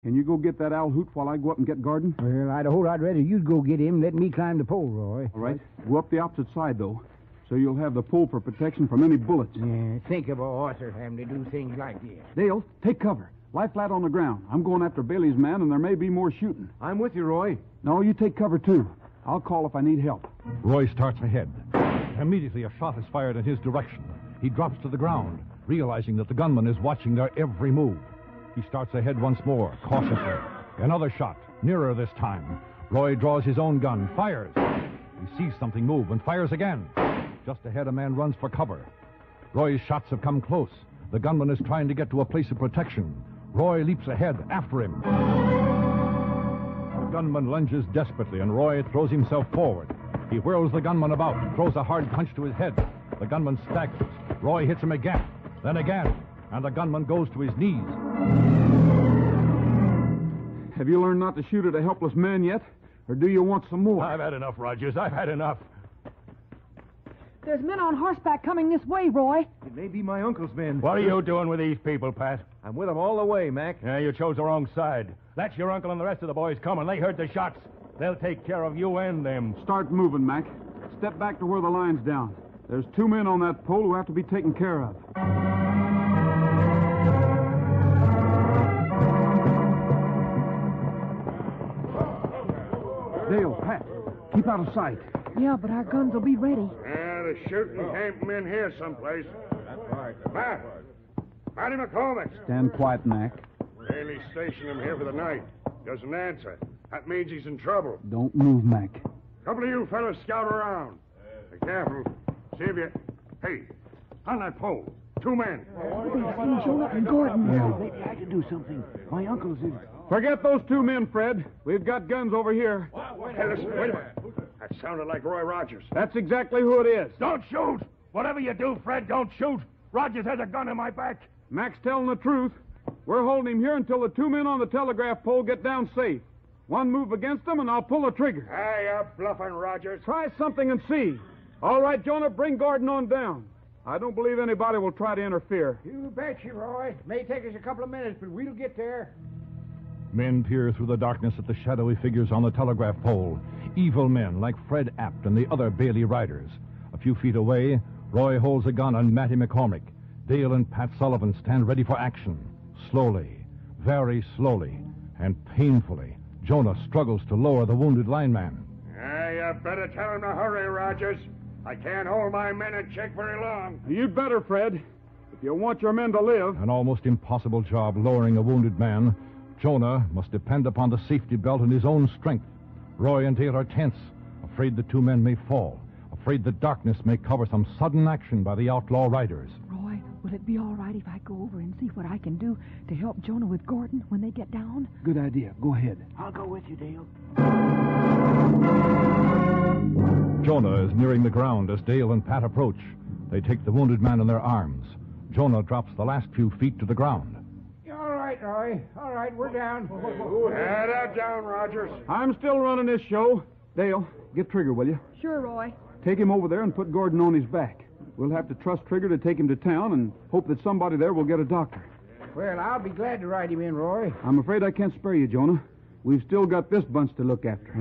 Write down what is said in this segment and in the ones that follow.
Can you go get that owl hoot while I go up and get Gordon? Well, I'd rather you'd go get him. Let me climb the pole, Roy. All right. Go up the opposite side, though, so you'll have the pole for protection from any bullets. Yeah, think of a officer having to do things like this. Dale, take cover. Lie flat on the ground. I'm going after Bailey's man, and there may be more shooting. I'm with you, Roy. No, you take cover, too. I'll call if I need help. Roy starts ahead. Immediately, a shot is fired in his direction. He drops to the ground, realizing that the gunman is watching their every move. He starts ahead once more, cautiously. Another shot, nearer this time. Roy draws his own gun, fires. He sees something move and fires again. Just ahead, a man runs for cover. Roy's shots have come close. The gunman is trying to get to a place of protection. Roy leaps ahead after him. The gunman lunges desperately, and Roy throws himself forward. He whirls the gunman about, throws a hard punch to his head. The gunman staggers. Roy hits him again, then again, and the gunman goes to his knees. Have you learned not to shoot at a helpless man yet? Or do you want some more? I've had enough, Rogers. I've had enough. There's men on horseback coming this way, Roy. It may be my uncle's men. What are you doing with these people, Pat? I'm with them all the way, Mac. Yeah, you chose the wrong side. That's your uncle and the rest of the boys coming. They heard the shots. They'll take care of you and them. Start moving, Mac. Step back to where the line's down. There's 2 men on that pole who have to be taken care of. Dale, Pat, keep out of sight. Yeah, but our guns will be ready. Yeah, the shooting camp men here someplace. That's right. Matt! Matty McCormick! Stand quiet, Mac. Bailey stationed him here for the night. Doesn't answer. That means he's in trouble. Don't move, Mac. Couple of you fellas scout around. Be careful. See if you... Hey, on that pole. 2 men. They've seen Jonah and Gordon. Yeah. Maybe I can do something. My uncle's in... Forget those 2 men, Fred. We've got guns over here. Hey, listen, wait a minute. That sounded like Roy Rogers. That's exactly who it is. Don't shoot! Whatever you do, Fred, don't shoot. Rogers has a gun in my back. Mac's telling the truth. We're holding him here until the 2 men on the telegraph pole get down safe. One move against them, and I'll pull the trigger. Hey, you're bluffing, Rogers. Try something and see. All right, Jonah, bring Gordon on down. I don't believe anybody will try to interfere. You betcha, Roy. May take us a couple of minutes, but we'll get there. Men peer through the darkness at the shadowy figures on the telegraph pole. Evil men like Fred Apt and the other Bailey riders. A few feet away, Roy holds a gun on Matty McCormick. Dale and Pat Sullivan stand ready for action. Slowly, very slowly, and painfully, Jonah struggles to lower the wounded lineman. Yeah, you better tell him to hurry, Rogers. I can't hold my men in check very long. You'd better, Fred. If you want your men to live. An almost impossible job lowering a wounded man. Jonah must depend upon the safety belt and his own strength. Roy and Dale are tense, afraid the 2 men may fall, afraid the darkness may cover some sudden action by the outlaw riders. Roy, will it be all right if I go over and see what I can do to help Jonah with Gordon when they get down? Good idea. Go ahead. I'll go with you, Dale. Jonah is nearing the ground as Dale and Pat approach. They take the wounded man in their arms. Jonah drops the last few feet to the ground. All right, Roy. All right, we're down. Head out down, Rogers. I'm still running this show. Dale, get Trigger, will you? Sure, Roy. Take him over there and put Gordon on his back. We'll have to trust Trigger to take him to town and hope that somebody there will get a doctor. Well, I'll be glad to ride him in, Roy. I'm afraid I can't spare you, Jonah. We've still got this bunch to look after.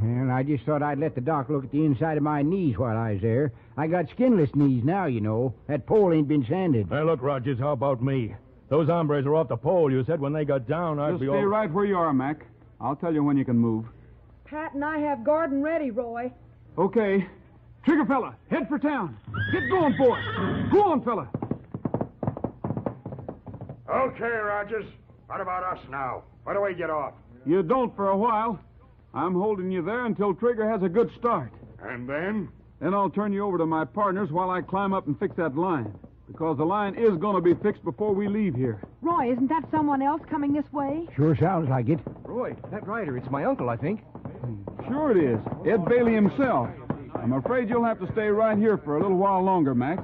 Well, I just thought I'd let the doc look at the inside of my knees while I was there. I got skinless knees now, you know. That pole ain't been sanded. Hey, look, Rogers, how about me? Those hombres are off the pole. You said when they got down, I'd Just be stay right where you are, Mac. I'll tell you when you can move. Pat and I have Gordon ready, Roy. Okay. Trigger fella, head for town. Get going for it. Go on, fella. Okay, Rogers. What about us now? Where do we get off? You don't for a while. I'm holding you there until Trigger has a good start. And then? Then I'll turn you over to my partners while I climb up and fix that line. Because the line is going to be fixed before we leave here. Roy, isn't that someone else coming this way? Sure sounds like it. Roy, that rider, it's my uncle, I think. Sure it is. Ed Bailey himself. I'm afraid you'll have to stay right here for a little while longer, Mac.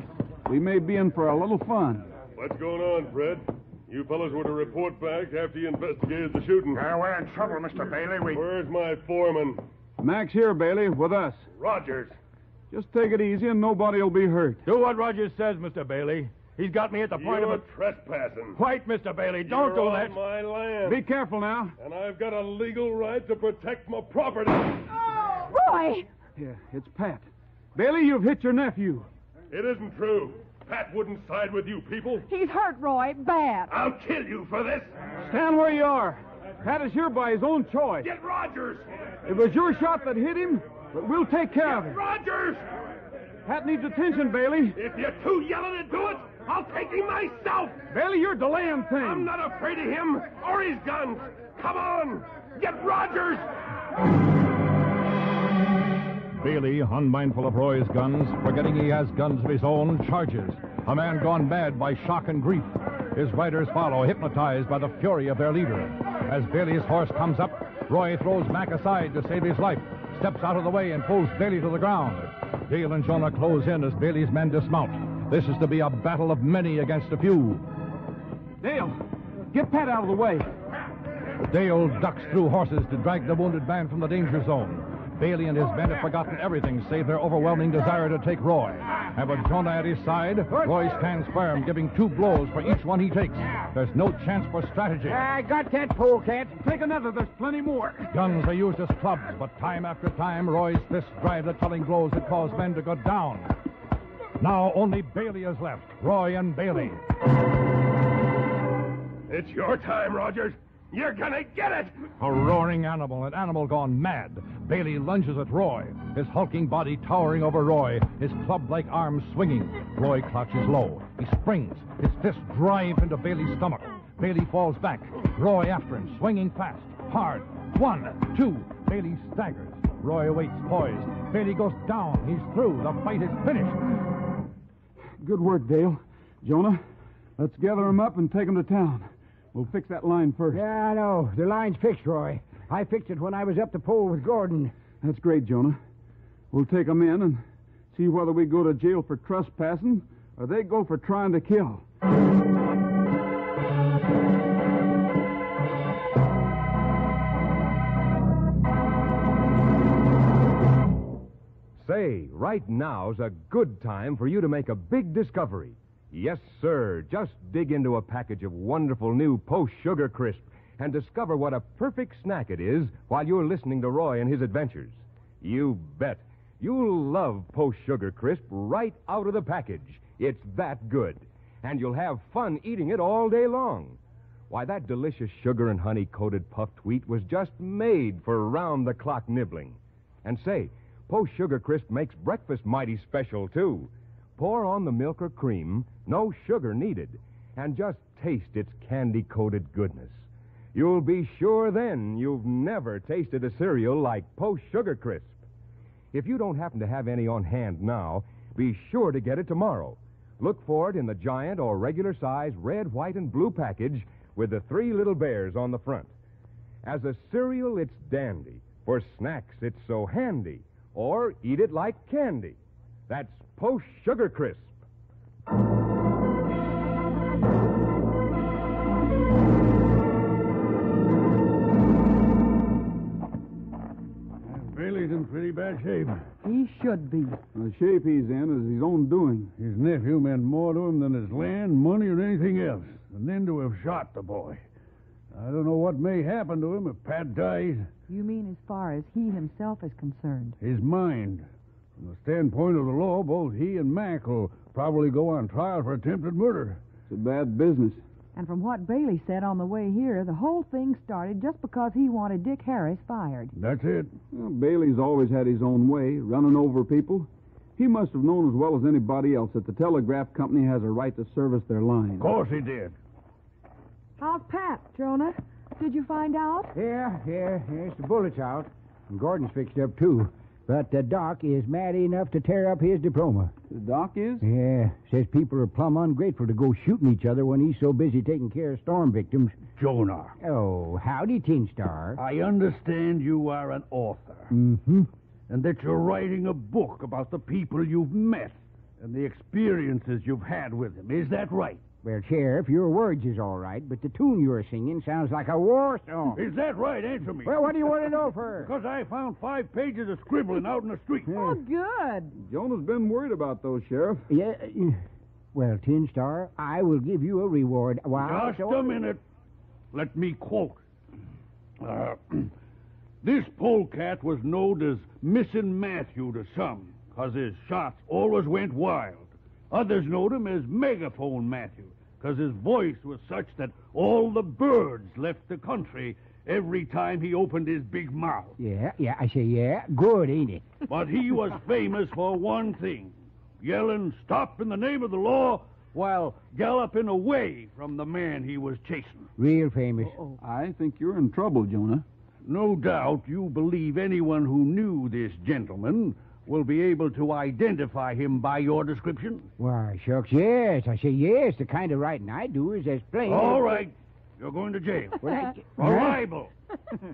We may be in for a little fun. What's going on, Fred? You fellas were to report back after you investigated the shooting. We're in trouble, Mr. Bailey. Where's my foreman? Mac's here, Bailey, with us. Rogers. Just take it easy and nobody will be hurt. Do what Rogers says, Mr. Bailey. He's got me at the point You're of trespassing. Wait, Mr. Bailey, don't do You're that. on my land. Be careful now. And I've got a legal right to protect my property. Roy! Yeah, it's Pat. Bailey, you've hit your nephew. It isn't true. Pat wouldn't side with you people. He's hurt, Roy. Bad. I'll kill you for this. Stand where you are. Pat is here by his own choice. Get Rogers. It was your shot that hit him, but we'll take care of it. Rogers! Pat needs attention, Bailey. If you're too yellow to do it, I'll take him myself. Bailey, you're delaying things. I'm not afraid of him or his guns. Come on. Get Rogers. Bailey, unmindful of Roy's guns, forgetting he has guns of his own, charges. A man gone mad by shock and grief. His riders follow, hypnotized by the fury of their leader. As Bailey's horse comes up, Roy throws Mac aside to save his life, steps out of the way and pulls Bailey to the ground. Dale and Jonah close in as Bailey's men dismount. This is to be a battle of many against a few. Dale, get Pat out of the way. Dale ducks through horses to drag the wounded man from the danger zone. Bailey and his men have forgotten everything save their overwhelming desire to take Roy. And with Jonah at his side, Roy stands firm, giving 2 blows for each one he takes. There's no chance for strategy. I got that polecat. Take another. There's plenty more. Guns are used as clubs, but time after time, Roy's fists drive the telling blows that cause men to go down. Now only Bailey is left. Roy and Bailey. It's your time, Rogers. You're gonna get it. A roaring animal, an animal gone mad. Bailey lunges at Roy, his hulking body towering over Roy, his club-like arms swinging. Roy crouches low. He springs. His fists drive into Bailey's stomach. Bailey falls back. Roy after him, swinging fast, hard. 1, 2. Bailey staggers. Roy awaits poised. Bailey goes down. He's through. The fight is finished. Good work, Dale. Jonah, let's gather them up and take them to town. We'll fix that line first. Yeah, I know. The line's fixed, Roy. I fixed it when I was up the pole with Gordon. That's great, Jonah. We'll take them in and see whether we go to jail for trespassing or they go for trying to kill. Say, right now's a good time for you to make a big discovery. Yes, sir. Just dig into a package of wonderful new Post Sugar Crisp and discover what a perfect snack it is while you're listening to Roy and his adventures. You bet. You'll love Post Sugar Crisp right out of the package. It's that good. And you'll have fun eating it all day long. Why, that delicious sugar and honey-coated puffed wheat was just made for round-the-clock nibbling. And say, Post Sugar Crisp makes breakfast mighty special, too. Pour on the milk or cream, no sugar needed, and just taste its candy-coated goodness. You'll be sure then you've never tasted a cereal like Post Sugar Crisp. If you don't happen to have any on hand now, be sure to get it tomorrow. Look for it in the giant or regular size red, white, and blue package with the 3 little bears on the front. As a cereal, it's dandy. For snacks, it's so handy. Or eat it like candy. That's Post Sugar Crisp. Bailey's in pretty bad shape. He should be. The shape he's in is his own doing. His nephew meant more to him than his land, money, or anything else. And then to have shot the boy. I don't know what may happen to him if Pat dies. You mean as far as he himself is concerned? His mind. From the standpoint of the law, both he and Mac will probably go on trial for attempted murder. It's a bad business. And from what Bailey said on the way here, the whole thing started just because he wanted Dick Harris fired. That's it. Well, Bailey's always had his own way, running over people. He must have known as well as anybody else that the telegraph company has a right to service their line. Of course he did. How's Pat, Jonah? Did you find out? Yeah, the bullet's out. And Gordon's fixed up, too. But the doc is mad enough to tear up his diploma. The doc is? Yeah, says people are plumb ungrateful to go shooting each other when he's so busy taking care of storm victims. Jonah, Oh, howdy, Tin Star. I understand you are an author. Mm-hmm. And that you're writing a book about the people you've met and the experiences you've had with them. Is that right? Well, Sheriff, your words is all right, but the tune you're singing sounds like a war song. Is that right? Answer me. Well, what do you want to know for? Because I found 5 pages of scribbling out in the street. Oh, good. Jonah's been worried about those, Sheriff. Yeah, Well, Tin Star, I will give you a reward. Wow. Just a minute. Let me quote. This polecat was known as Missing Matthew to some, 'cause his shots always went wild. Others knowed him as Megaphone Matthew, 'cause his voice was such that all the birds left the country every time he opened his big mouth. Yeah, I say yeah. Good, ain't it? But he was famous for one thing, yelling, "Stop in the name of the law," while galloping away from the man he was chasing. Real famous. I think you're in trouble, Jonah. No doubt you believe anyone who knew this gentleman will be able to identify him by your description? Why, shucks, yes. I say yes. The kind of writing I do is as plain. All right. You're going to jail. For libel.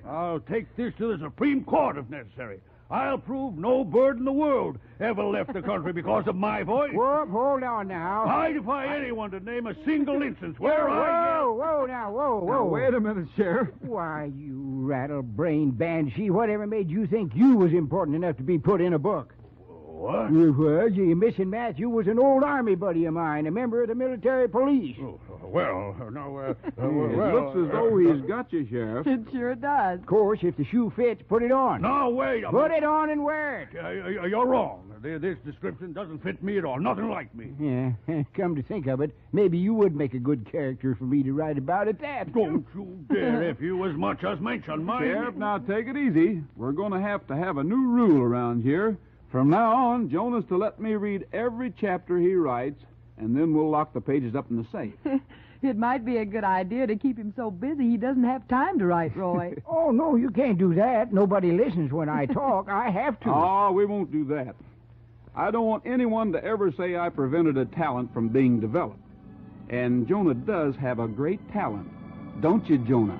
I'll take this to the Supreme Court if necessary. I'll prove no bird in the world ever left the country because of my voice. Whoop, hold on now. I defy anyone to name a single instance where I... Whoa, now. Now, wait a minute, Sheriff. Why, you rattle-brained banshee, whatever made you think you was important enough to be put in a book? What? You Missing Matthew was an old army buddy of mine, a member of the military police. It looks as though he's got you, Sheriff. It sure does. Of course, if the shoe fits, put it on. No, wait a minute. Put it on and wear it. You're wrong. This description doesn't fit me at all. Nothing like me. Yeah, come to think of it, maybe you would make a good character for me to write about at that. Don't you dare, if you as much as mention my... Sheriff, now take it easy. We're going to have a new rule around here. From now on, Jonah's to let me read every chapter he writes, and then we'll lock the pages up in the safe. It might be a good idea to keep him so busy he doesn't have time to write, Roy. Oh, no, you can't do that. Nobody listens when I talk. I have to. Oh, we won't do that. I don't want anyone to ever say I prevented a talent from being developed. And Jonah does have a great talent. Don't you, Jonah?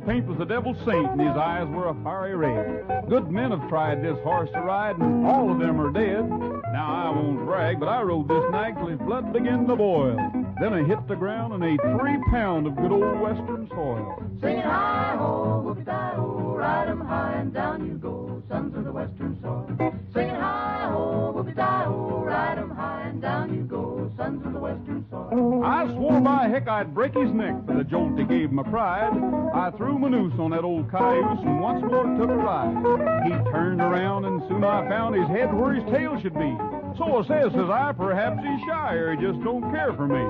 Paint was the devil's saint, and his eyes were a fiery red. Good men have tried this horse to ride, and all of them are dead. Now, I won't brag, but I rode this nag till his blood began to boil. Then I hit the ground and ate 3 pounds of good old western soil. Singing hi-ho, whoopie-di-ho, ride 'em high and down you go, sons of the western soil. Singing hi-ho, whoopie-di-ho, ride 'em high and down you go, sons of the western soil. I swore by heck I'd break his neck for the jolt he gave my pride. I threw my noose on that old cayuse and once more took a ride. He turned around and soon I found his head where his tail should be. So I says I, perhaps he's shy or he just don't care for me.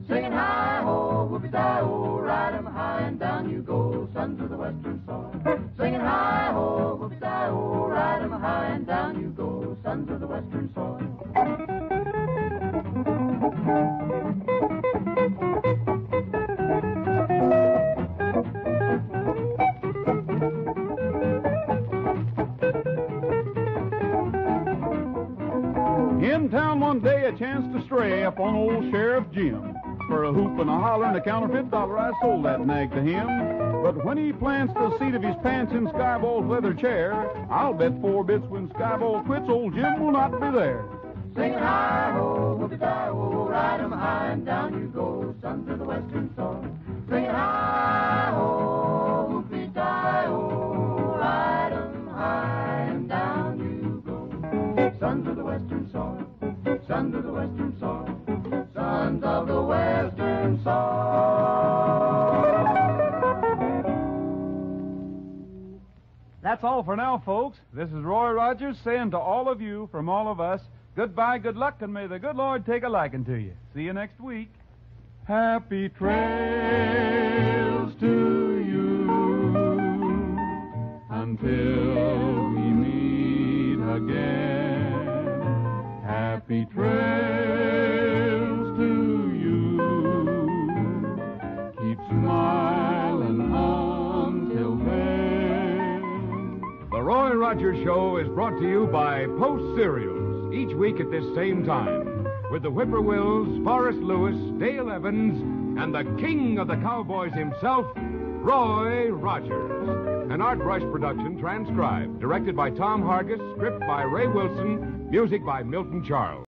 Singing hi-ho, whoopie-di-ho, ride 'em high and down you go, sons of the western soil. Singing hi-ho, whoopie-di-ho, ride 'em high and down you go, sons of the western soil. In town one day I chanced to stray up on old Sheriff Jim. For a hoop and a holler and a counterfeit dollar I sold that nag to him. But when he plants the seat of his pants in Skyball's leather chair, I'll bet 4 bits when Skyball quits, old Jim will not be there. Singing hi-ho, whoopie-di-ho, ride 'em high and down you go, sons of the western soil. Singing hi-ho, whoopie-di-ho, ride 'em high and down you go, sons of the western soil, sons of the western soil, sons of the western soil. That's all for now, folks. This is Roy Rogers saying to all of you, from all of us, goodbye, good luck, and may the good Lord take a liking to you. See you next week. Happy trails to you until we meet again. Happy trails to you. Keep smiling until then. The Roy Rogers Show is brought to you by Post Cereals, each week at this same time, with the Whippoorwills, Forrest Lewis, Dale Evans, and the king of the cowboys himself, Roy Rogers. An Art Brush production transcribed, directed by Tom Hargis, script by Ray Wilson, music by Milton Charles.